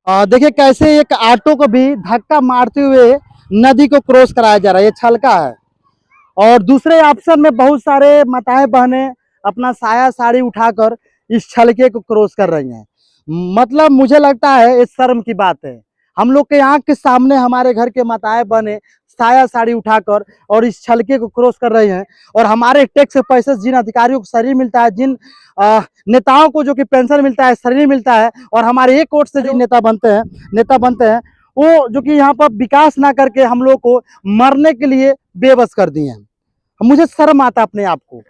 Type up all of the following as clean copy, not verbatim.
देखिए कैसे एक ऑटो को भी धक्का मारते हुए नदी को क्रॉस कराया जा रहा है, ये छलका है। और दूसरे ऑप्शन में बहुत सारे माताएं बहनें अपना साया साड़ी उठाकर इस छलके को क्रॉस कर रही हैं। मतलब मुझे लगता है ये शर्म की बात है। हम लोग के आंख के सामने हमारे घर के माताएं बहनें साया साड़ी उठाकर और इस छलके को क्रॉस कर रही हैं। और हमारे टैक्स के पैसे जिन अधिकारियों को शरीर मिलता है, जिन नेताओं को जो कि पेंशन मिलता है, शरीर मिलता है, और हमारे एक वोट से जो नेता बनते हैं वो जो कि यहाँ पर विकास ना करके हम लोग को मरने के लिए बेबस कर दिए हैं। मुझे शर्म आता अपने आप को।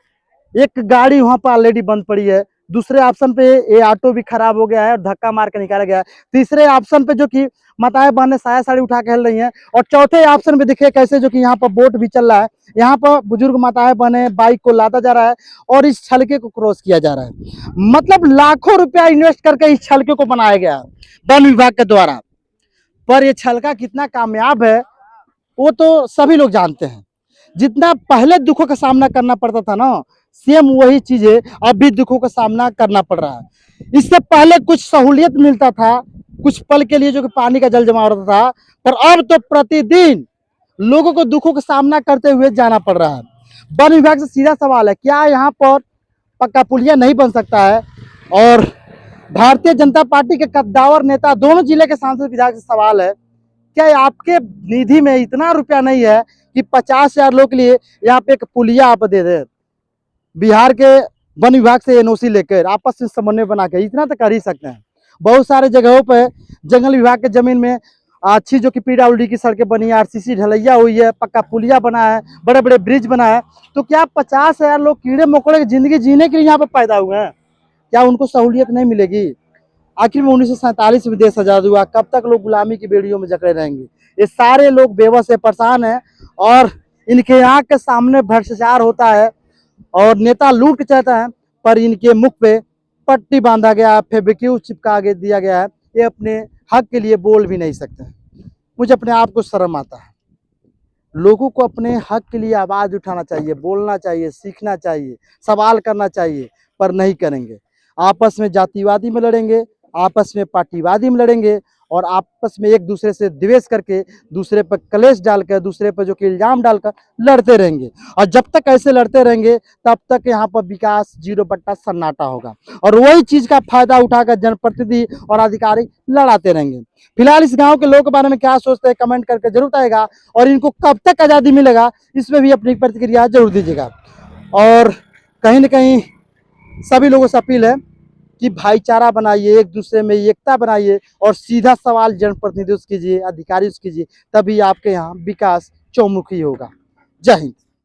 एक गाड़ी वहां पर ऑलरेडी बंद पड़ी है, दूसरे ऑप्शन पे ये ऑटो भी खराब हो गया है और धक्का मार के निकाला गया है, तीसरे ऑप्शन पे जो कि माताएं बहनें साया साड़ी उठा के हिल रही हैं, और चौथे ऑप्शन पे देखिए कैसे जो कि यहाँ पर बोट भी चल रहा है। यहाँ पर बुजुर्ग माताएं बहनें बाइक को लादा जा रहा है और इस छलके को क्रॉस किया जा रहा है। मतलब लाखों रुपया इन्वेस्ट करके इस छलके को बनाया गया है वन विभाग के द्वारा, पर ये छलका कितना कामयाब है वो तो सभी लोग जानते हैं। जितना पहले दुखों का सामना करना पड़ता था ना, सेम वही चीजें अब भी दुखों का सामना करना पड़ रहा है। इससे पहले कुछ सहूलियत मिलता था, कुछ पल के लिए जो कि पानी का जल जमा होता था, पर अब तो प्रतिदिन लोगों को दुखों का सामना करते हुए जाना पड़ रहा है। वन विभाग से सीधा सवाल है, क्या यहाँ पर पक्का पुलिया नहीं बन सकता है? और भारतीय जनता पार्टी के कद्दावर नेता दोनों जिले के सांसद विधायक से सवाल है, क्या आपके निधि में इतना रुपया नहीं है कि 50,000 लोग के लिए यहाँ पे एक पुलिया आप दे दे? बिहार के वन विभाग से एनओसी लेकर आपस में समन्वय बना के इतना तो कर ही सकते हैं। बहुत सारे जगहों पे जंगल विभाग के जमीन में अच्छी जो कि पीडब्ल्यूडी की सड़कें बनी है, आरसीसी ढलैया हुई है, पक्का पुलिया बना है, बड़े बड़े ब्रिज बना है, तो क्या 50,000 लोग कीड़े मकोड़े की जिंदगी जीने के लिए यहाँ पे पैदा हुए हैं? क्या उनको सहूलियत नहीं मिलेगी? आखिर में 1947 में देश आजाद हुआ, कब तक लोग गुलामी की बेड़ियों में जकड़े रहेंगे? ये सारे लोग बेबस है, परेशान है, और इनके आंख के सामने भ्रष्टाचार होता है और नेता लूट चाहता है, पर इनके मुख पे पट्टी बांधा गया, फेविक्विक चिपका के दिया गया है। ये अपने हक के लिए बोल भी नहीं सकते। मुझे अपने आप को शर्म आता है। लोगों को अपने हक के लिए आवाज उठाना चाहिए, बोलना चाहिए, सीखना चाहिए, सवाल करना चाहिए, पर नहीं करेंगे। आपस में जातिवादी में लड़ेंगे, आपस में पार्टीवादी में लड़ेंगे, और आपस में एक दूसरे से द्वेष करके, दूसरे पर कलेश डालकर, दूसरे पर जो कि इल्जाम डालकर लड़ते रहेंगे। और जब तक ऐसे लड़ते रहेंगे तब तक यहाँ पर विकास 0 सन्नाटा होगा, और वही चीज का फायदा उठाकर जनप्रतिनिधि और अधिकारी लड़ाते रहेंगे। फिलहाल इस गांव के लोगों के बारे में क्या सोचते हैं कमेंट करके जरूर आएगा, और इनको कब तक आज़ादी मिलेगा इसमें भी अपनी प्रतिक्रिया जरूर दीजिएगा। और कहीं ना कहीं सभी लोगों से अपील है कि भाईचारा बनाइए, एक दूसरे में एकता बनाइए, और सीधा सवाल जनप्रतिनिधियों से कीजिए, अधिकारियों से कीजिए, तभी आपके यहाँ विकास चौमुखी होगा। जय हिंद।